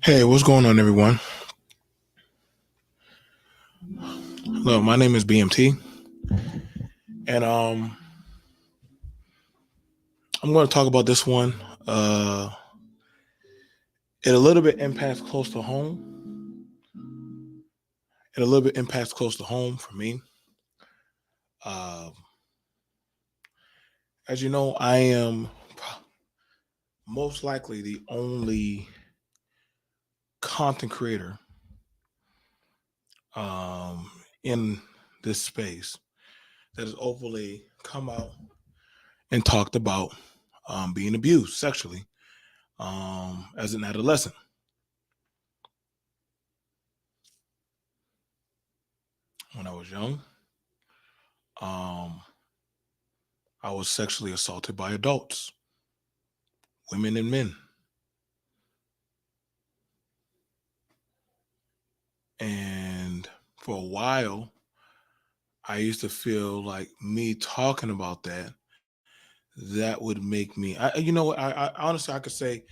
Hey, what's going on, everyone? Hello, my name is BMT, and I'm going to talk about this one. It a little bit impacts close to home. It a little bit impacts close to home for me. Uh, as you know, I am most likely the only content creator in this space that has openly come out and talked about being abused sexually as an adolescent. When I was young, um, I was sexually assaulted by adults, women and men. And for a while, I used to feel like me talking about that would make me, I honestly, I could say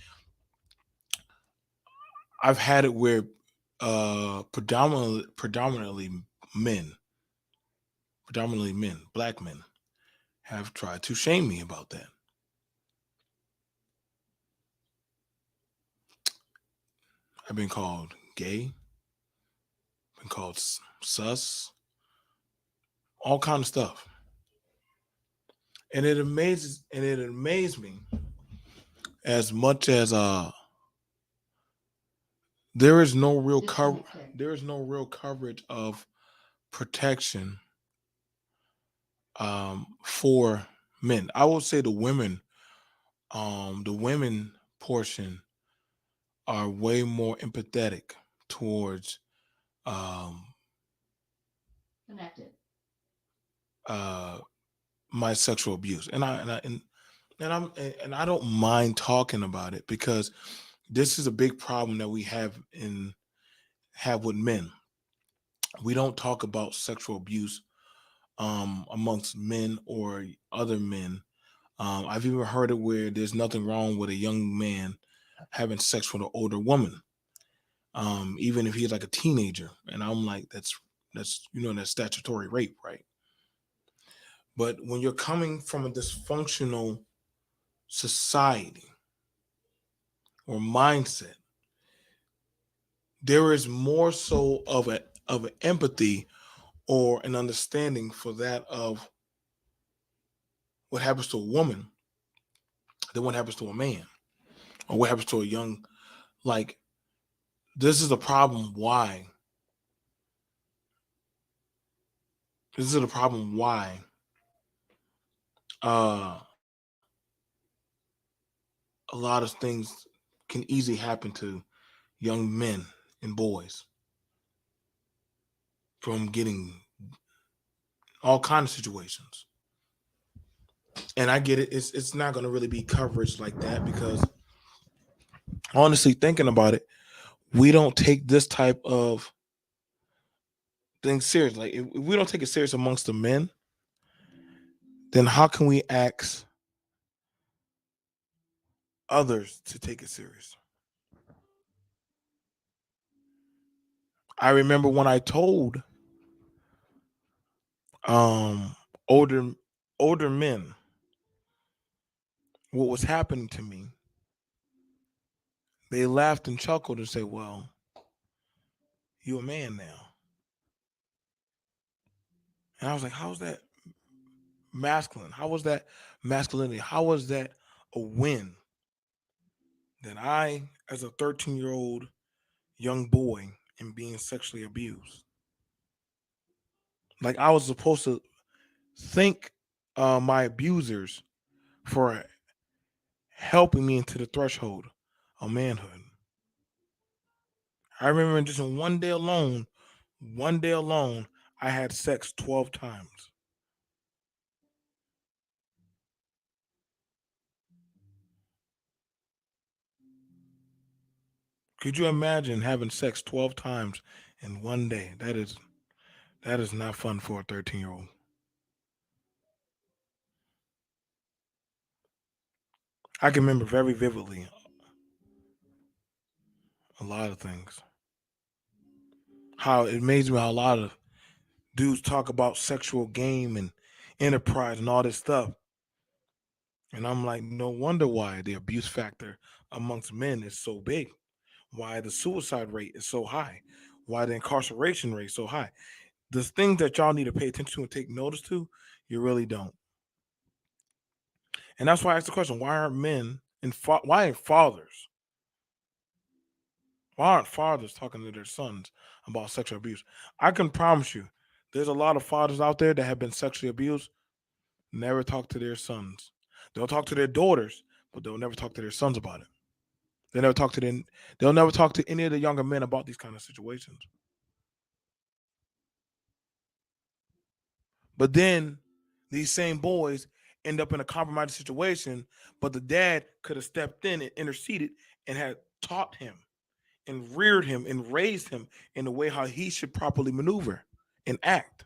I've had it where predominantly men, black men, have tried to shame me about that. I've been called gay, been called sus, all kind of stuff. And it amazed me as much as there is no real cover there is no real coverage of protection for men. I will say the women portion are way more empathetic towards um Connected. uh my sexual abuse. And I don't mind talking about it because this is a big problem that we have with men. We don't talk about sexual abuse amongst men or other men. I've even heard it where there's nothing wrong with a young man having sex with an older woman, even if he's like a teenager. And I'm like, that's statutory rape, right? But when you're coming from a dysfunctional society or mindset, there is more so of an empathy or an understanding for that of what happens to a woman than what happens to a man or what happens to a young, like, this is the problem why this is the problem why uh a lot of things can easily happen to young men and boys from getting all kinds of situations. And I get it. It's not going to really be coverage like that because honestly, thinking about it, we don't take this type of thing serious. Like if we don't take it serious amongst the men, then how can we ask others to take it serious? I remember when I told um older older men what was happening to me, they laughed and chuckled and said, "Well, you're a man now." And I was like, "How's that masculine? How was that masculinity? How was that a win that I, as a 13-year-old young boy, am being sexually abused? Like I was supposed to thank my abusers for helping me into the threshold of manhood." I remember just in one day alone, I had sex 12 times. Could you imagine having sex 12 times in one day? That is not fun for a 13-year-old. I can remember very vividly a lot of things. How it amazes me how a lot of dudes talk about sexual game and enterprise and all this stuff. And I'm like, no wonder why the abuse factor amongst men is so big, why the suicide rate is so high, why the incarceration rate is so high. The things that y'all need to pay attention to and take notice to, you really don't. And that's why I asked the question: why aren't men and why aren't fathers? Why aren't fathers talking to their sons about sexual abuse? I can promise you, there's a lot of fathers out there that have been sexually abused, never talk to their sons. They'll talk to their daughters, but they'll never talk to their sons about it. They never talk to them. They'll never talk to any of the younger men about these kind of situations. But then these same boys end up in a compromised situation, but the dad could have stepped in and interceded and had taught him and reared him and raised him in the way how he should properly maneuver and act.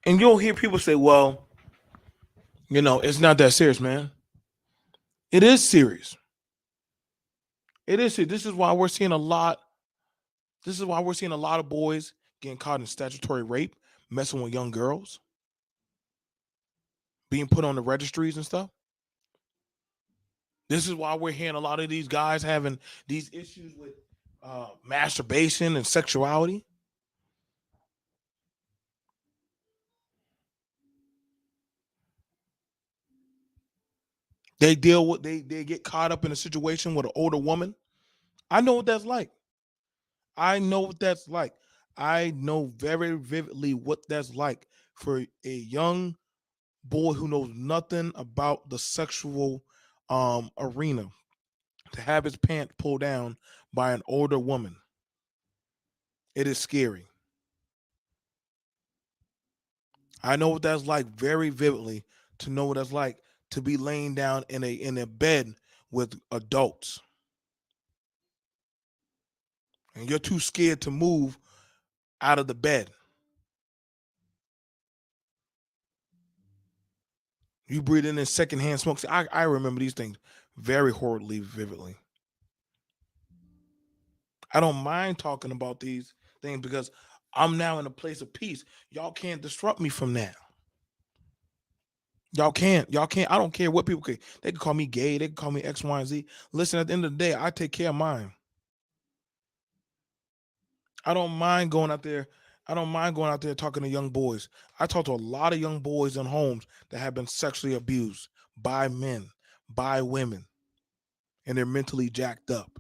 And you'll hear people say, well, it's not that serious, man. It is serious. It is serious. This is why we're seeing a lot of boys getting caught in statutory rape, messing with young girls, being put on the registries and stuff. This is why we're hearing a lot of these guys having these issues with masturbation and sexuality. They get caught up in a situation with an older woman. I know what that's like. I know what that's like. I know very vividly what that's like for a young boy who knows nothing about the sexual arena to have his pants pulled down by an older woman. It is scary. I know what that's like very vividly to know what that's like to be laying down in a bed with adults and you're too scared to move out of the bed. You breathe in this secondhand smoke. See, I remember these things very horribly vividly. I don't mind talking about these things because I'm now in a place of peace. Y'all can't disrupt me from that. Y'all can't. Y'all can't. I don't care what people can. They can call me gay. They can call me X, Y, and Z. Listen, at the end of the day, I take care of mine. I don't mind going out there. I don't mind going out there talking to young boys. I talk to a lot of young boys in homes that have been sexually abused by men, by women, and they're mentally jacked up.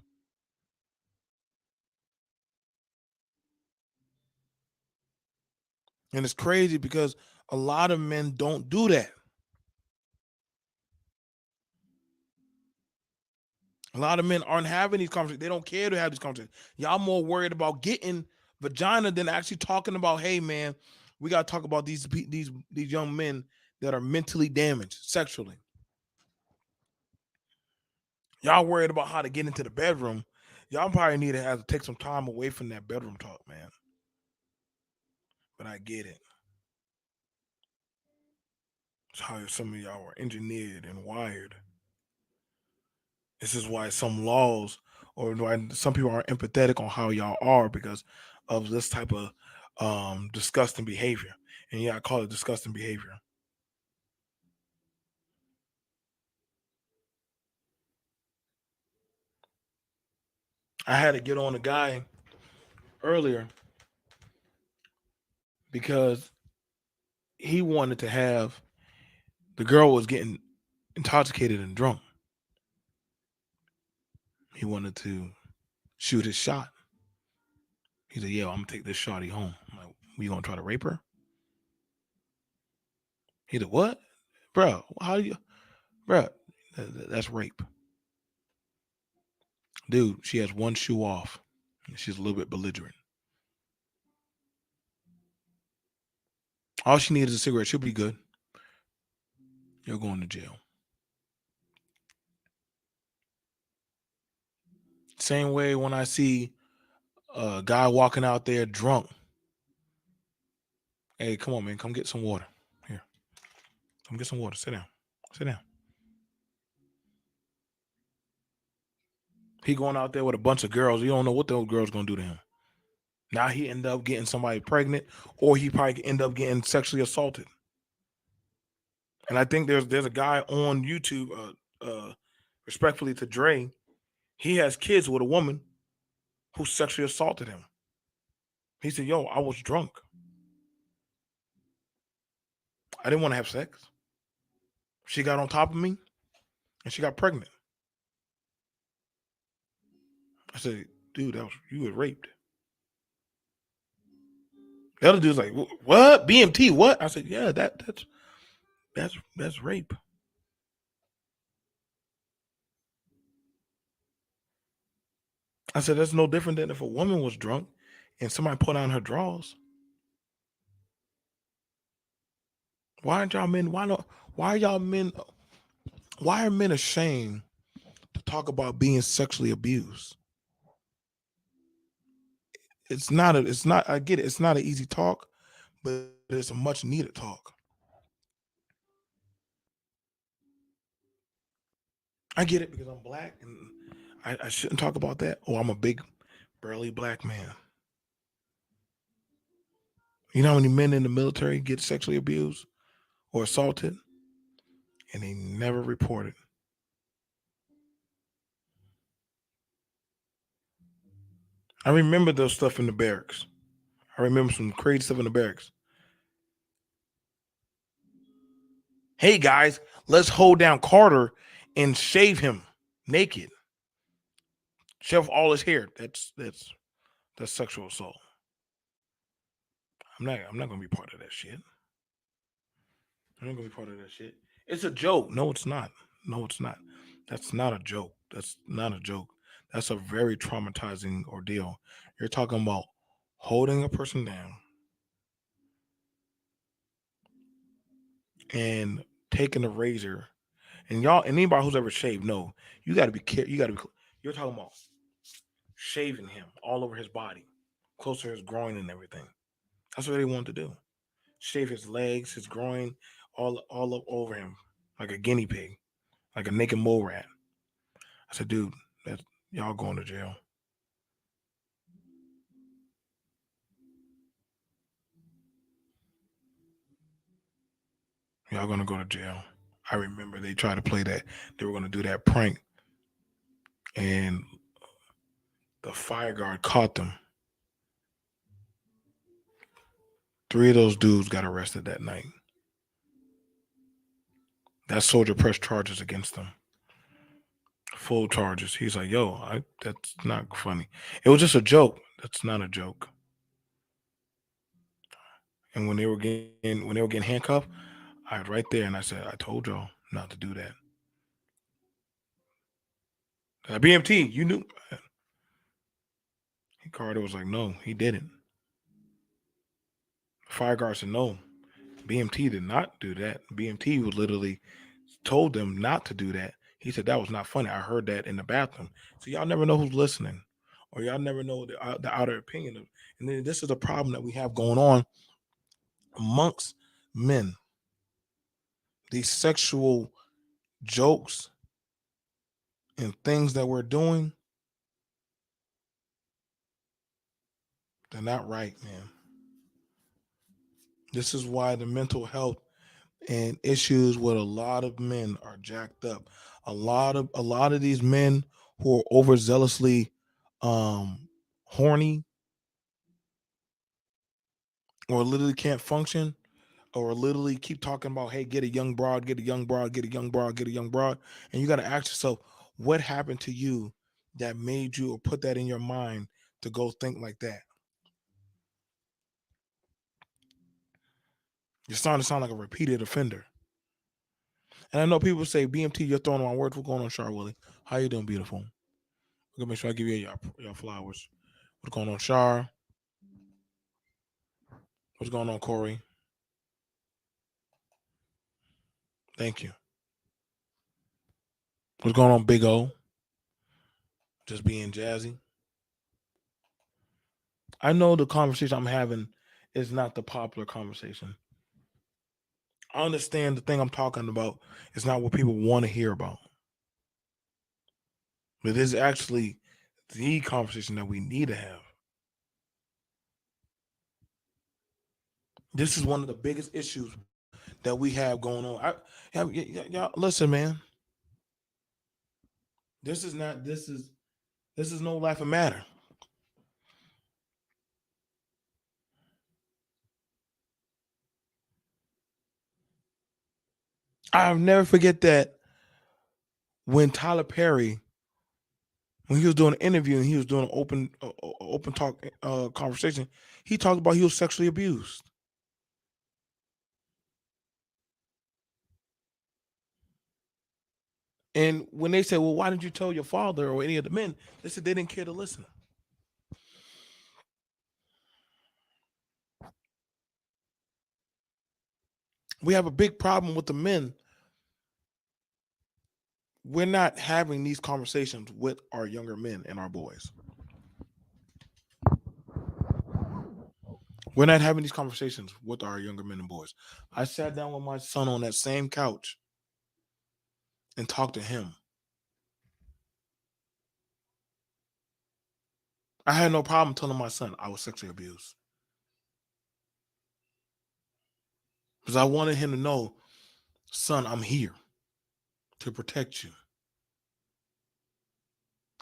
And it's crazy because a lot of men don't do that. A lot of men aren't having these conversations. They don't care to have these conversations. Y'all more worried about getting vagina than actually talking about, hey man, we gotta talk about these young men that are mentally damaged sexually. Y'all worried about how to get into the bedroom. Y'all probably need to have to take some time away from that bedroom talk, man. But I get it. It's how some of y'all were engineered and wired. This is why some laws or why some people are empathetic on how y'all are because of this type of disgusting behavior. And yeah, I call it disgusting behavior. I had to get on a guy earlier because he wanted to have the girl was getting intoxicated and drunk. He wanted to shoot his shot. He said, "Yeah, I'm gonna take this shotty home." I'm like, "You gonna try to rape her?" He said, "What, bro? How do you, bro? That's rape, dude." She has one shoe off. She's a little bit belligerent. All she needs is a cigarette. She'll be good. You're going to jail. Same way when I see a guy walking out there drunk. Hey, come on, man. Come get some water. Here, come get some water. Sit down. Sit down. He going out there with a bunch of girls. You don't know what those girls gonna do to him. Now he end up getting somebody pregnant, or he probably end up getting sexually assaulted. And I think there's a guy on YouTube, respectfully to Dre, he has kids with a woman who sexually assaulted him. He said, "Yo, I was drunk. I didn't want to have sex. She got on top of me, and she got pregnant." I said, "Dude, that was you were raped." The other dude's like, "What? BMT? What?" I said, "Yeah, that's rape." I said, "That's no different than if a woman was drunk and somebody put on her drawers. Why aren't y'all men? Why not? Why are y'all men? Why are men ashamed to talk about being sexually abused? It's not. It's not. I get it. It's not an easy talk, but it's a much needed talk. I get it because I'm black and I shouldn't talk about that. Oh, I'm a big, burly black man. You know how many men in the military get sexually abused or assaulted, and they never report it. I remember those stuff in the barracks. I remember some crazy stuff in the barracks. Hey guys, let's hold down Carter and shave him naked, shave all his hair. That's sexual assault. I'm not gonna be part of that shit. I'm not gonna be part of that shit. It's a joke. No, it's not. No, it's not. That's not a joke. That's not a joke. That's a very traumatizing ordeal. You're talking about holding a person down and taking a razor. And y'all, and anybody who's ever shaved, no, you got to be careful. You got to be. You're talking about shaving him all over his body, close to his groin and everything. That's what they want to do. Shave his legs, his groin, all up over him, like a guinea pig, like a naked mole rat. I said, dude, that y'all going to jail. Y'all gonna go to jail. I remember they tried to play that. They were gonna do that prank, and the fire guard caught them. Three of those dudes got arrested that night. That soldier pressed charges against them. Full charges. He's like, yo, that's not funny. It was just a joke. That's not a joke. And when they were getting handcuffed, I was right there and I said, I told y'all not to do that. BMT, you knew. Carter was like, no, he didn't. Fire guard said, no, BMT did not do that. BMT was literally told them not to do that. He said that was not funny. I heard that in the bathroom. So y'all never know who's listening, or y'all never know the outer opinion of. And then this is a problem that we have going on amongst men. These sexual jokes and things that we're doing, they're not right, man. This is why the mental health and issues with a lot of men are jacked up. A lot of these men who are overzealously um horny or literally can't function or literally keep talking about, hey, get a young broad, get a young broad, get a young broad, get a young broad. And you got to ask yourself, what happened to you that made you or put that in your mind to go think like that? You're starting to sound like a repeated offender. And I know people say, BMT, you're throwing around words. What's going on, Char Willie? How you doing, beautiful? I'm gonna make sure I give you your flowers. What's going on, Char? What's going on, Corey? Thank you. What's going on, Big O? Just being jazzy. I know the conversation I'm having is not the popular conversation. I understand the thing I'm talking about is not what people want to hear about. But this is actually the conversation that we need to have. This is one of the biggest issues that we have going on. Y'all, listen, man. This is not. This is no laughing matter. I'll never forget that when Tyler Perry, when he was doing an interview and he was doing an open talk conversation, he talked about he was sexually abused. And when they said, "Well, why didn't you tell your father or any of the men?" They said they didn't care to listen. We have a big problem with the men. We're not having these conversations with our younger men and our boys. We're not having these conversations with our younger men and boys. I sat down with my son on that same couch and talked to him. I had no problem telling my son I was sexually abused because I wanted him to know, son, I'm here to protect you.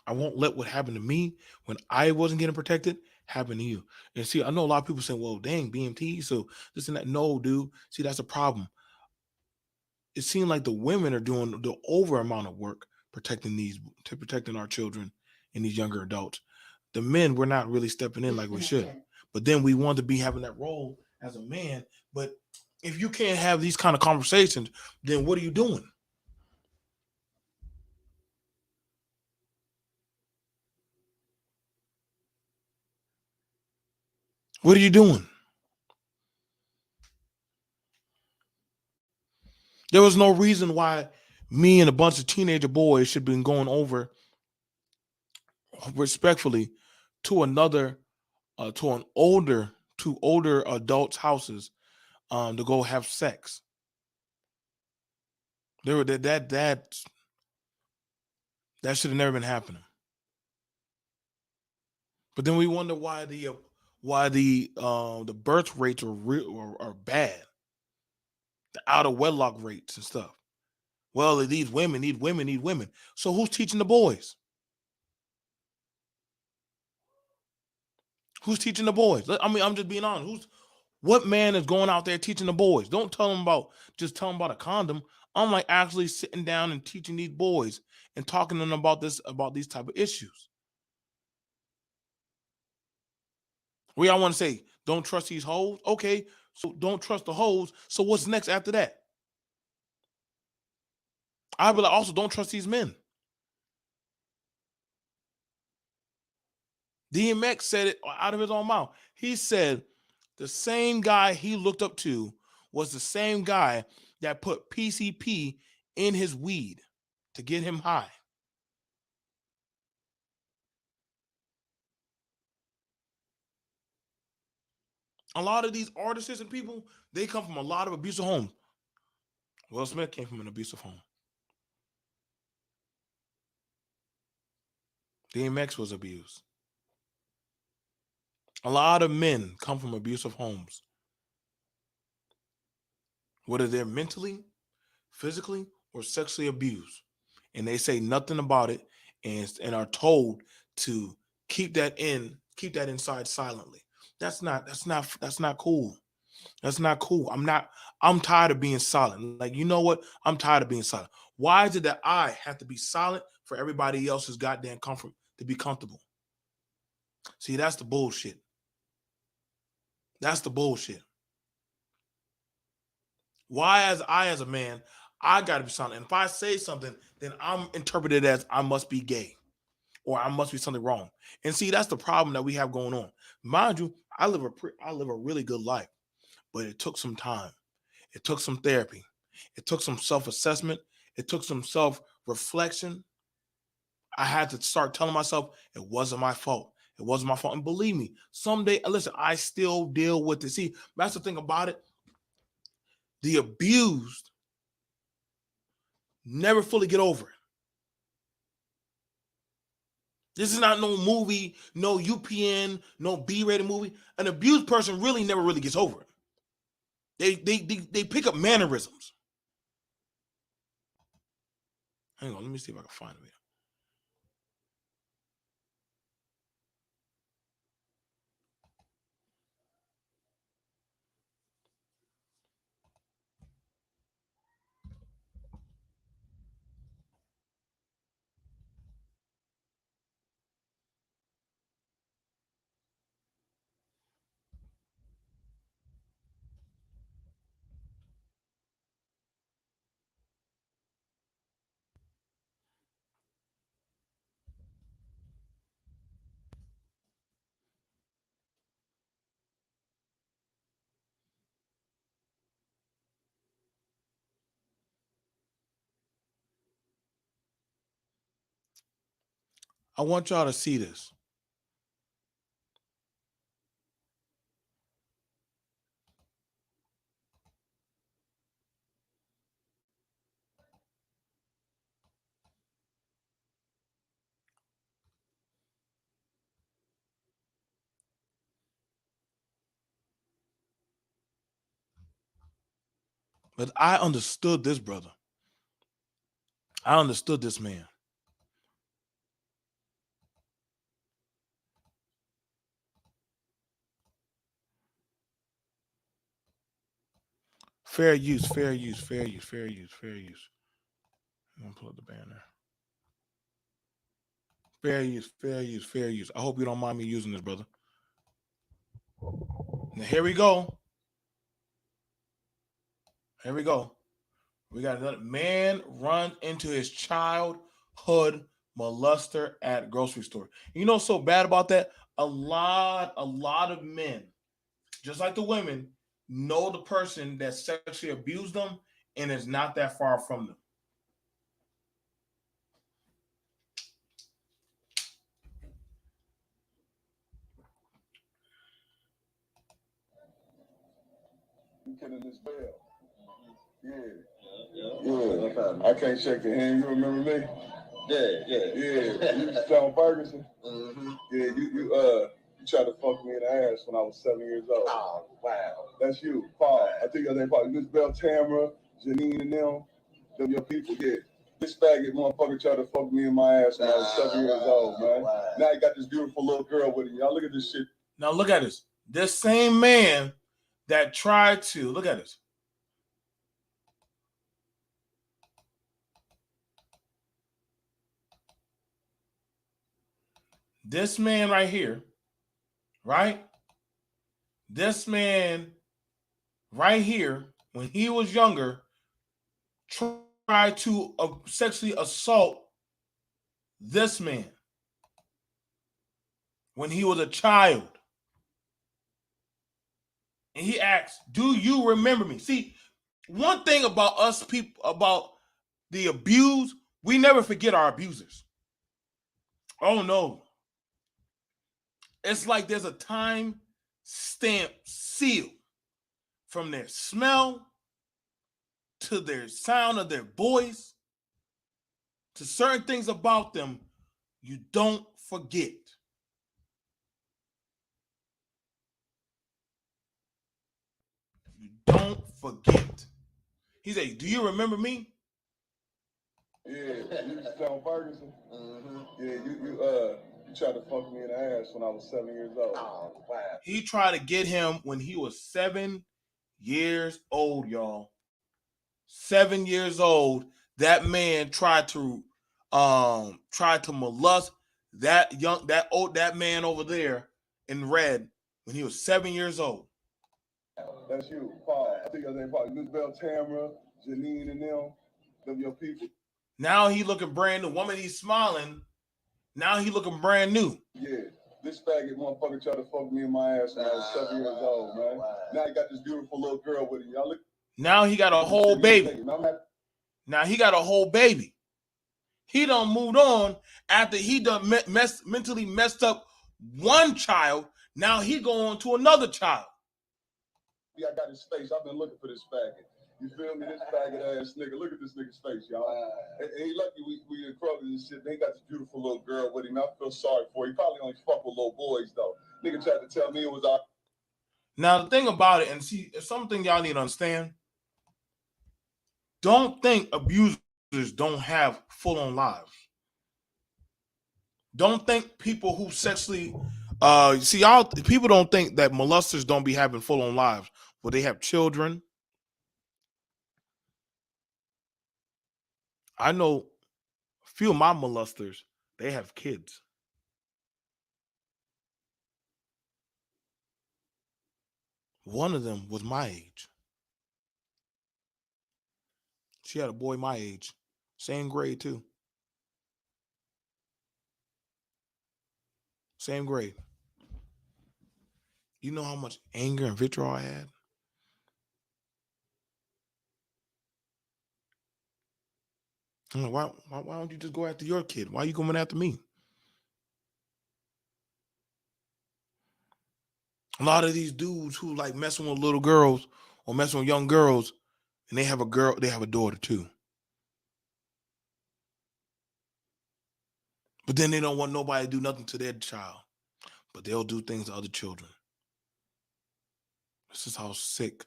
I won't let what happened to me when I wasn't getting protected happen to you. And see, I know a lot of people saying, well, dang, BMT, so this and that. No, dude. See, that's a problem. It seems like the women are doing the over amount of work protecting our children and these younger adults. The men, we're not really stepping in like we should. But then we want to be having that role as a man. But if you can't have these kind of conversations, then what are you doing? What are you doing? There was no reason why me and a bunch of teenager boys should have been going over respectfully to another to an older to older adults' houses to go have sex. There were that should have never been happening. But then we wonder why the birth rates are bad, the out of wedlock rates and stuff. Well, these women need women need women. So who's teaching the boys? Who's teaching the boys? I mean, I'm just being honest. What man is going out there teaching the boys? Don't tell them about just tell them about a condom. I'm like actually sitting down and teaching these boys and talking to them about these type of issues. We all want to say, don't trust these hoes. Okay, So don't trust the hoes. So what's next after that? I'd be like, also don't trust these men. DMX said it out of his own mouth. He said the same guy he looked up to was the same guy that put PCP in his weed to get him high. A lot of these artists and people, they come from a lot of abusive homes. Will Smith came from an abusive home. DMX was abused. A lot of men come from abusive homes, whether they're mentally, physically, or sexually abused, and they say nothing about it, and are told to keep that inside silently. That's not cool. That's not cool. I'm tired of being silent. Like, you know what? I'm tired of being silent. Why is it that I have to be silent for everybody else's goddamn comfort to be comfortable? See, that's the bullshit. That's the bullshit. Why, as a man, I gotta be silent. And if I say something, then I'm interpreted as I must be gay or I must be something wrong. And see, that's the problem that we have going on. Mind you, I live a really good life, but it took some time. It took some therapy. It took some self-assessment. It took some self-reflection. I had to start telling myself it wasn't my fault. It wasn't my fault. And believe me, someday, listen, I still deal with it. See, that's the thing about it. The abused never fully get over it. This is not no movie, no UPN, no B-rated movie. An abused person really never really gets over it. They pick up mannerisms. Hang on, let me see if I can find it. I want y'all to see this. But I understood this brother. I understood this man. Fair use, fair use, fair use, fair use, fair use. I'm gonna pull up the banner. Fair use, fair use, fair use. I hope you don't mind me using this, brother. Now here we go. Here we go. We got another man run into his childhood molester at grocery store. You know what's so bad about that? A lot of men, just like the women, know the person that sexually abused them and is not that far from them. You killing this bell. Yeah. I can't shake your hand. You remember me? Yeah. You was John Ferguson. Mm-hmm. Yeah, you tried to fuck me in the ass when I was 7 years old. Oh, wow. That's you, Paul. I think your name Paul. Miss Bell, Tamara, Janine, and them your people. Yeah. This faggot motherfucker tried to fuck me in my ass when I was 7 years old, man. Wow. Now you got this beautiful little girl with him. Y'all look at this shit. Now look at this. This same man that tried to look at this. This man right here, right? This man right here, when he was younger, tried to sexually assault this man when he was a child. And he asked, "Do you remember me?" See, one thing about us people, about the abuse, we never forget our abusers. Oh no. It's like there's a time stamp seal from their smell to their sound of their voice to certain things about them you don't forget. You don't forget. He said, "Do you remember me?" Yeah, you was John Ferguson. Yeah, you tried to fuck me in the ass when I was 7 years old. Oh, wow. He tried to get him when he was 7 years old, y'all. 7 years old. That man tried to molest that man over there in red when he was 7 years old. That's you, Paul. I think your name Paul. Miss Bell, Tamara, Janine, and them your people. Now he looking brand new. Woman, he's smiling. Now he looking brand new. Yeah. This faggot motherfucker tried to fuck me in my ass when I was 7 years old, man. Now he got this beautiful little girl with him. Y'all look. Now he got a whole baby. Now he got a whole baby. He done moved on after he done mentally messed up one child. Now he going to another child. Yeah, I got his face. I've been looking for this faggot. You feel me? This faggot ass nigga. Look at this nigga's face, y'all. And he lucky we in Kroger and shit. They got this beautiful little girl with him. I feel sorry for him. He probably only fuck with little boys though. Nigga tried to tell me it was our. Now the thing about it, and see, something y'all need to understand. Don't think abusers don't have full-on lives. Don't think people who sexually see y'all people don't think that molesters don't be having full-on lives. Well, they have children. I know a few of my molesters, they have kids. One of them was my age. She had a boy my age. Same grade too. Same grade. You know how much anger and vitriol I had? I'm like, why don't you just go after your kid? Why are you going after me? A lot of these dudes who like messing with little girls or messing with young girls, and they have a daughter too. But then they don't want nobody to do nothing to their child. But they'll do things to other children. This is how sick.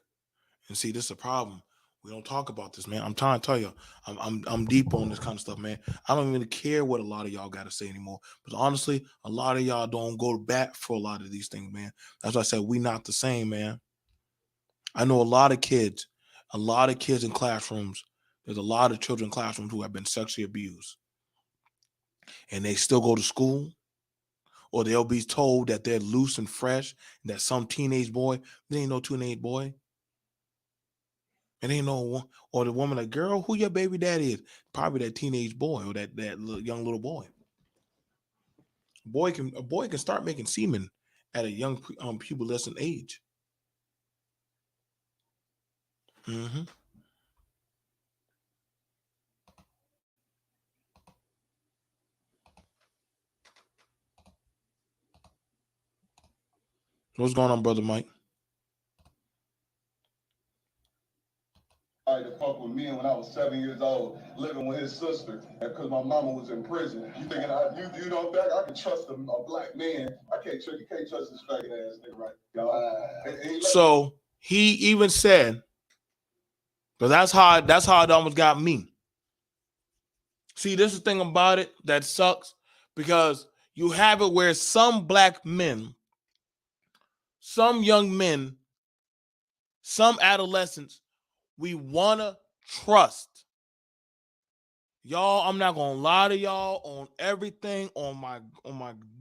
And see, this is a problem. We don't talk about this, man. I'm trying to tell you, I'm deep on this kind of stuff, man. I don't even care what a lot of y'all got to say anymore. But honestly, a lot of y'all don't go to bat for a lot of these things, man. That's why I said we not the same, man. I know a lot of kids in classrooms. There's a lot of children in classrooms who have been sexually abused, and they still go to school, or they'll be told that they're loose and fresh, and that some teenage boy, there ain't no teenage boy. It ain't no, or the woman like, girl, who your baby daddy is? Probably that teenage boy or that young little boy. A boy can start making semen at a young pubescent age. Mm-hmm. What's going on, brother Mike? To fuck with me when I was 7 years old, living with his sister, because my mama was in prison. You thinking you don't think I can trust a black man? You can't trust this faggot ass nigga, right? Y'all. So he even said, but that's how it almost got me. See, this is the thing about it that sucks, because you have it where some black men, some young men, some adolescents, we wanna trust. Y'all, I'm not gonna lie to y'all on everything, on my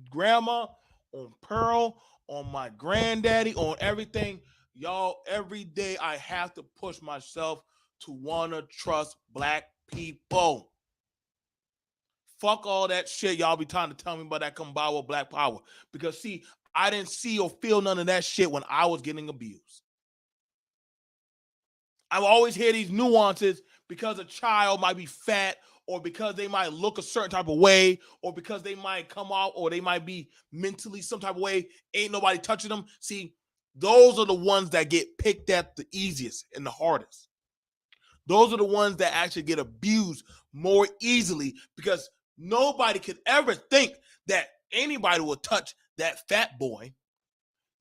grandma, on Pearl, on my granddaddy, on everything. Y'all, every day I have to push myself to want to trust black people. Fuck all that shit y'all be trying to tell me about that Kumbawa black power. Because see, I didn't see or feel none of that shit when I was getting abused. I always hear these nuances because a child might be fat or because they might look a certain type of way or because they might come out or they might be mentally some type of way. Ain't nobody touching them. See, those are the ones that get picked at the easiest and the hardest. Those are the ones that actually get abused more easily because nobody could ever think that anybody will touch that fat boy.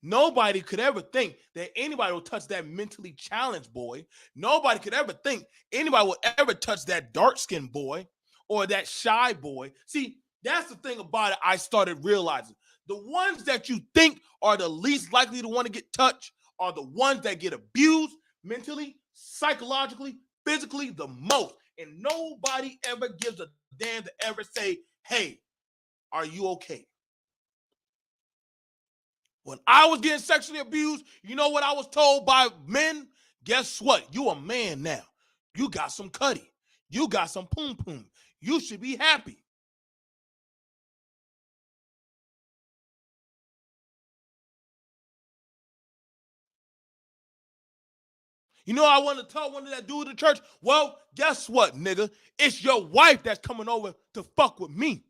Nobody could ever think that anybody will touch that mentally challenged boy. Nobody could ever think anybody will ever touch that dark-skinned boy or that shy boy. See, that's the thing about it I started realizing. The ones that you think are the least likely to want to get touched are the ones that get abused mentally, psychologically, physically the most. And nobody ever gives a damn to ever say, hey, are you okay? When I was getting sexually abused, you know what I was told by men? Guess what? You a man now. You got some cutty. You got some poom poom. You should be happy. You know I want to tell one of that dude in the church? Well, guess what, nigga? It's your wife that's coming over to fuck with me.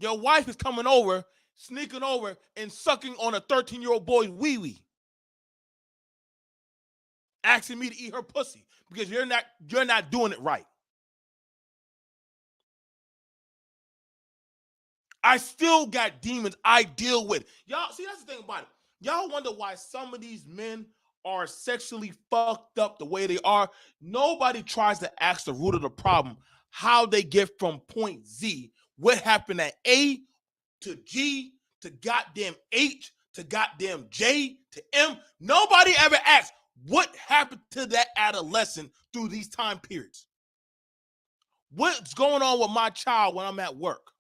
Your wife is coming over, sneaking over, and sucking on a 13-year-old boy's wee-wee. Asking me to eat her pussy because you're not doing it right. I still got demons I deal with. Y'all, see, that's the thing about it. Y'all wonder why some of these men are sexually fucked up the way they are. Nobody tries to ask the root of the problem, how they get from point Z, what happened at A to G to goddamn H to goddamn J to M. Nobody ever asks what happened to that adolescent through these time periods. What's going on with my child when I'm at work?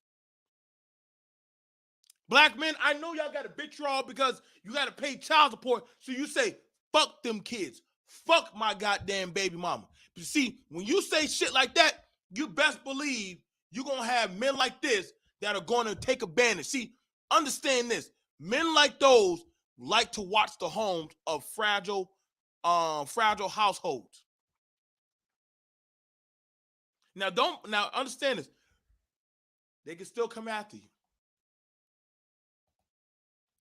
Black men, I know y'all got to bitch y'all because you got to pay child support. So you say, fuck them kids. Fuck my goddamn baby mama. But see, when you say shit like that, you best believe you're going to have men like this that are going to take advantage. See, understand this. Men like those like to watch the homes of fragile households. Now understand this. They can still come after you.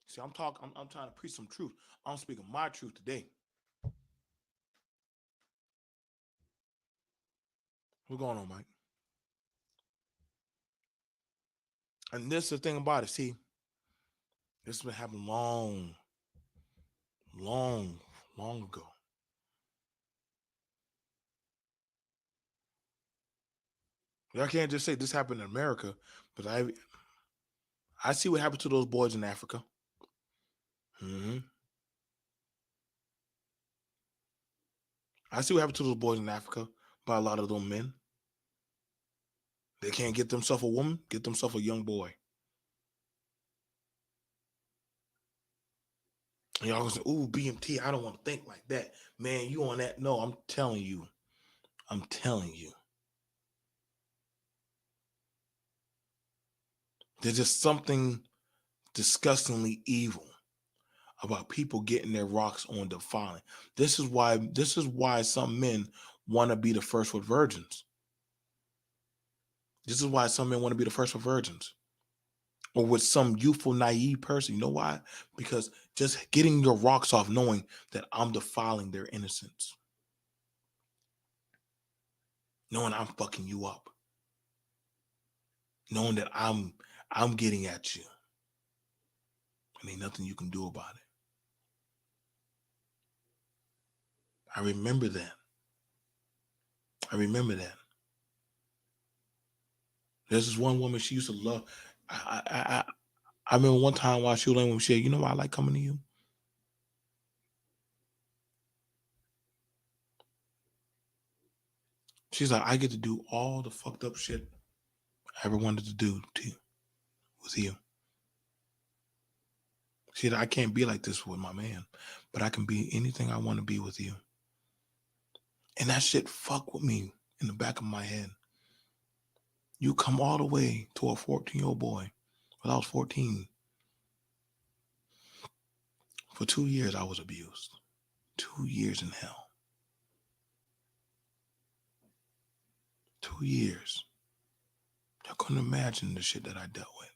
See, I'm trying to preach some truth. I'm speaking my truth today. What's going on, Mike? And this is the thing about it. See, this has been happening long, long ago. I can't just say this happened in America, but I see what happened to those boys in Africa. hmm I see what happened to those boys in Africa by a lot of those men. They can't get themselves a woman, get themselves a young boy. And y'all gonna say, ooh, BMT, I don't want to think like that. Man, you on that? No, I'm telling you. I'm telling you. There's just something disgustingly evil about people getting their rocks on defiling. This is why some men want to be the first with virgins. This is why some men want to be the first with virgins. Or with some youthful, naive person. You know why? Because just getting your rocks off, knowing that I'm defiling their innocence, knowing I'm fucking you up, knowing that I'm getting at you, and ain't nothing you can do about it. I remember that. I remember that. There's this one woman she used to love. I remember one time while she was laying with me, she said, "You know why I like coming to you? She's like, I get to do all the fucked up shit I ever wanted to do to you with you. See, I can't be like this with my man, but I can be anything I want to be with you. And that shit fuck with me in the back of my head. You come all the way to a 14-year-old boy. When I was 14, for 2 years I was abused. 2 years in hell. 2 years. I couldn't imagine the shit that I dealt with.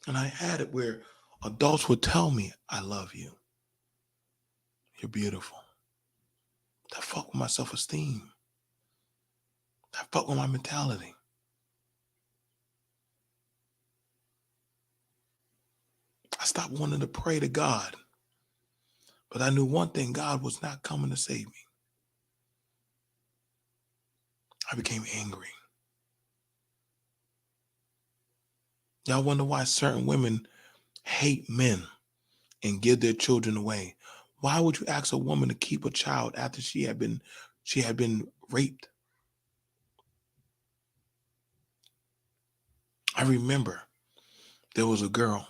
And I had it where adults would tell me, I love you. You're beautiful. That fucked with my self-esteem. That fucked with my mentality. I stopped wanting to pray to God. But I knew one thing, God was not coming to save me. I became angry. Y'all wonder why certain women hate men and give their children away. Why would you ask a woman to keep a child after she had been raped? I remember there was a girl.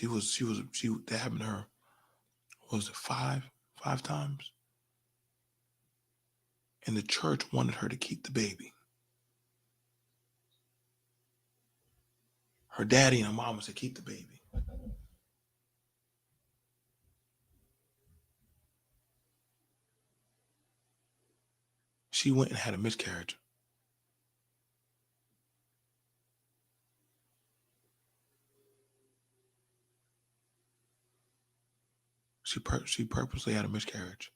That happened to her. Was it five times? And the church wanted her to keep the baby. Her daddy and her mama said, keep the baby. She went and had a miscarriage. She purposely had a miscarriage.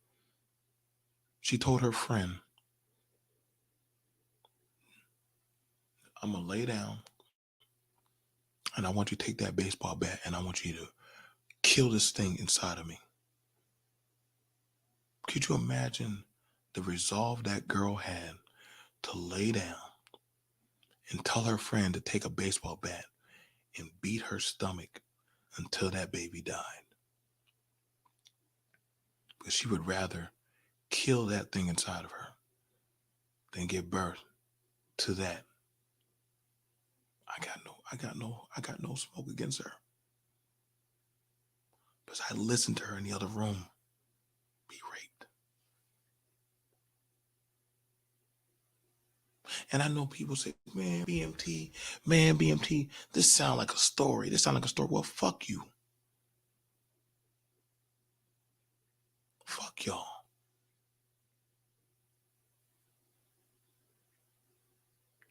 She told her friend, I'm going to lay down and I want you to take that baseball bat and I want you to kill this thing inside of me. Could you imagine the resolve that girl had to lay down and tell her friend to take a baseball bat and beat her stomach until that baby died? Because she would rather kill that thing inside of her than give birth to that. I got no smoke against her. Because I listened to her in the other room be raped. And I know people say, man, BMT, this sound like a story. Well, fuck you. Fuck y'all.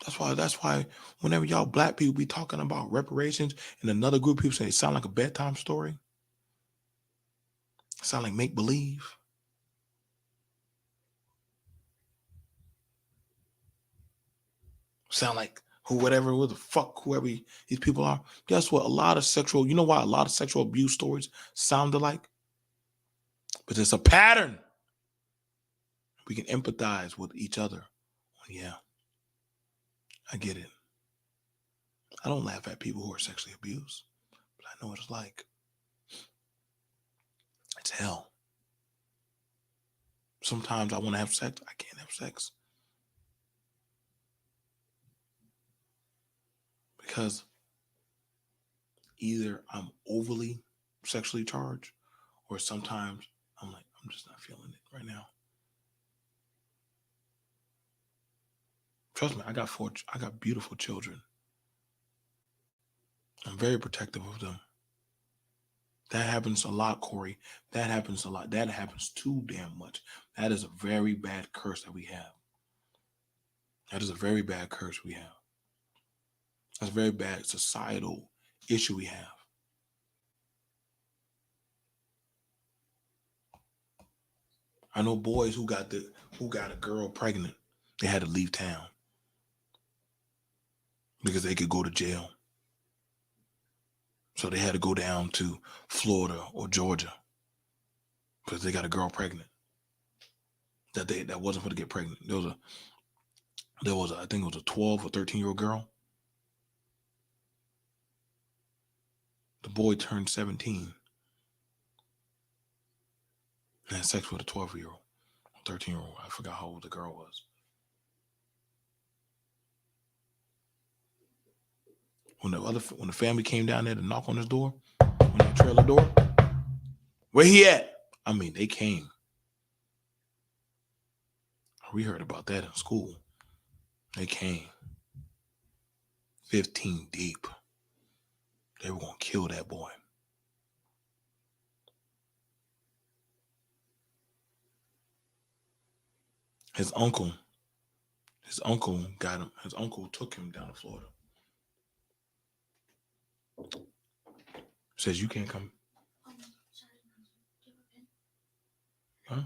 That's why whenever y'all black people be talking about reparations and another group of people say it sound like a bedtime story, it sound like make believe. Sound like whoever these people are. Guess what? You know why a lot of sexual abuse stories sound alike? But it's a pattern. We can empathize with each other. Yeah, I get it. I don't laugh at people who are sexually abused, but I know what it's like. It's hell. Sometimes I want to have sex. I can't have sex. Because either I'm overly sexually charged or sometimes I'm like, I'm just not feeling it right now. Trust me, I got beautiful children. I'm very protective of them. That happens a lot, Corey. That happens a lot. That happens too damn much. That is a very bad curse that we have. That is a very bad curse we have. That's a very bad societal issue we have. I know boys who got a girl pregnant. They had to leave town because they could go to jail. So they had to go down to Florida or Georgia because they got a girl pregnant. That wasn't going to get pregnant. I think it was a 12 or 13-year-old girl. The boy turned 17. and had sex with a 12-year-old, 13-year-old. I forgot how old the girl was. When the family came down there to knock on his door, on that trailer door, where he at? I mean, they came. We heard about that in school. They came 15 deep. They were gonna kill that boy. His uncle got him. His uncle took him down to Florida. Says you can't come. Huh?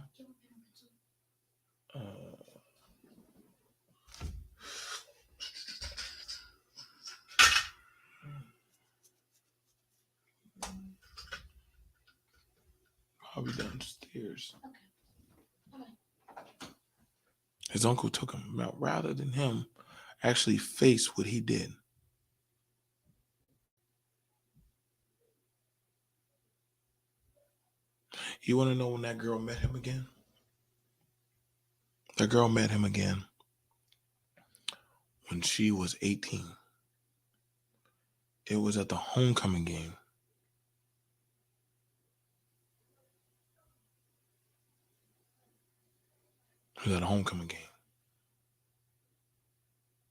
Probably downstairs. His uncle took him out rather than him actually face what he did. You want to know when that girl met him again? That girl met him again when she was 18. It was at the homecoming game. It was at a homecoming game.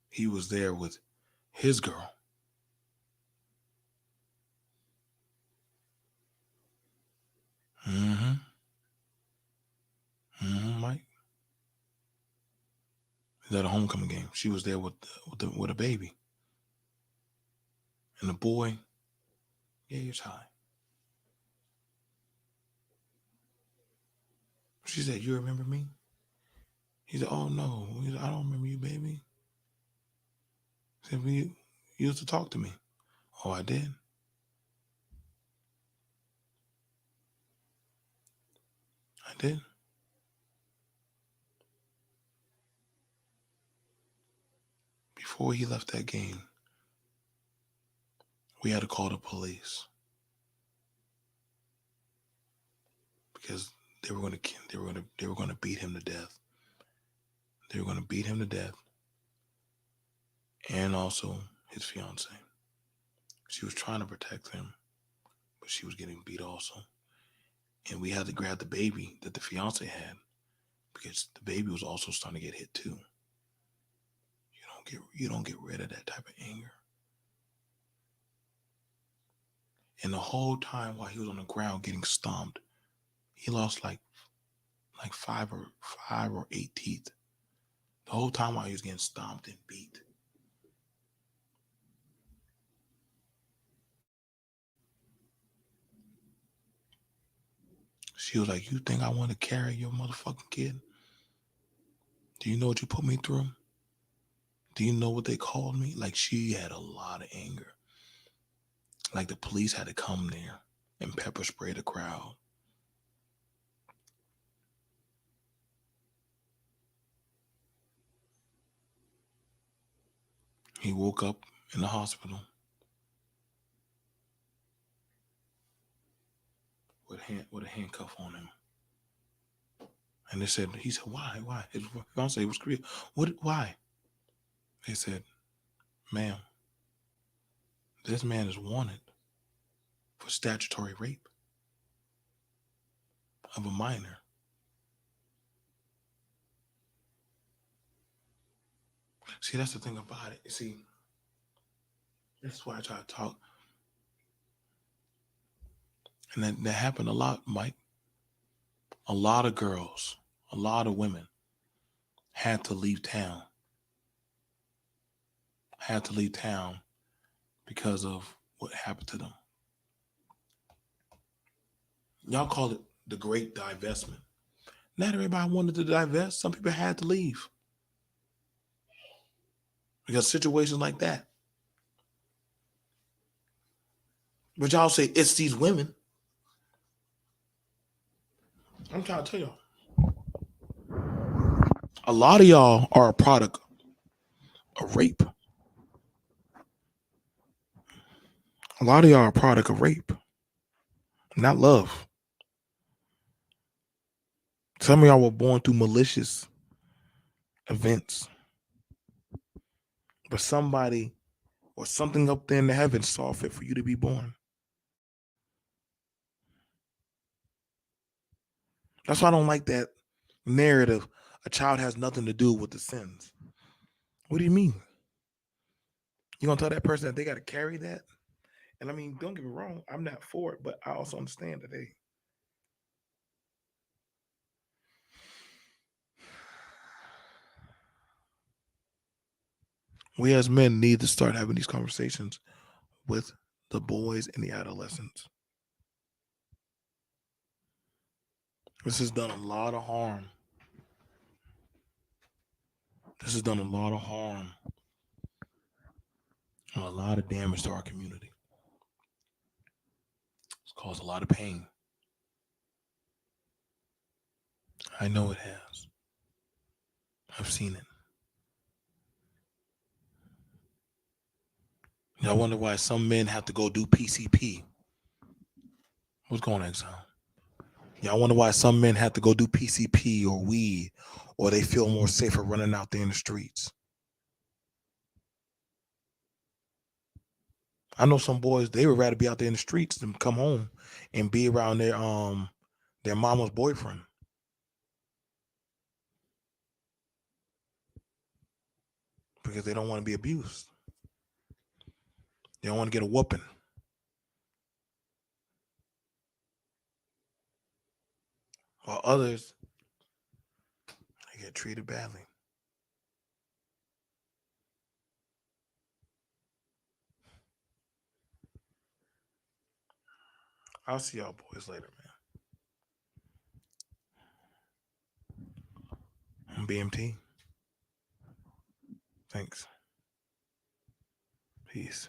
He was there with his girl. Mike. It was at a homecoming game. She was there with a baby. And the boy, yeah, he was high. She said, "You remember me?" He said, "Oh, no. He said, I don't remember you, baby." He said, "You used to talk to me." "Oh, I did?" "I did." Before he left that game, we had to call the police because they were going to beat him to death. They were going to beat him to death, and also his fiance. She was trying to protect him, but she was getting beat also. And we had to grab the baby that the fiance had because the baby was also starting to get hit too. You don't get rid of that type of anger. And the whole time while he was on the ground getting stomped, he lost like five or eight teeth. The whole time while he was getting stomped and beat. She was like, "You think I want to carry your motherfucking kid? Do you know what you put me through? Do you know what they called me?" Like, she had a lot of anger. Like, the police had to come there and pepper spray the crowd. He woke up in the hospital with a handcuff on him. And he said, "Why? His fiance was screaming, why?" They said, "Ma'am, this man is wanted for statutory rape of a minor." See, that's the thing about it. See, that's why I try to talk. And that happened a lot, Mike. A lot of girls, a lot of women had to leave town. Had to leave town because of what happened to them. Y'all call it the great divestment. Not everybody wanted to divest. Some people had to leave because situations like that. But y'all say it's these women. I'm trying to tell y'all. A lot of y'all are a product of rape. A lot of y'all are a product of rape, not love. Some of y'all were born through malicious events, but somebody or something up there in the heavens saw fit for you to be born. That's why I don't like that narrative. A child has nothing to do with the sins. What do you mean? You gonna tell that person that they got to carry that? And I mean, don't get me wrong, I'm not for it, but I also understand that we as men need to start having these conversations with the boys and the adolescents. This has done a lot of harm. This has done a lot of harm and a lot of damage to our community. It's caused a lot of pain. I know it has. I've seen it. I wonder why some men have to go do PCP. What's going on, Exile? Yeah, I wonder why some men have to go do PCP or weed, or they feel more safer running out there in the streets. I know some boys, they would rather be out there in the streets than come home and be around their mama's boyfriend. Because they don't want to be abused. They don't want to get a whooping. While others, they get treated badly. I'll see y'all boys later, man. I'm BMT. Thanks. Peace.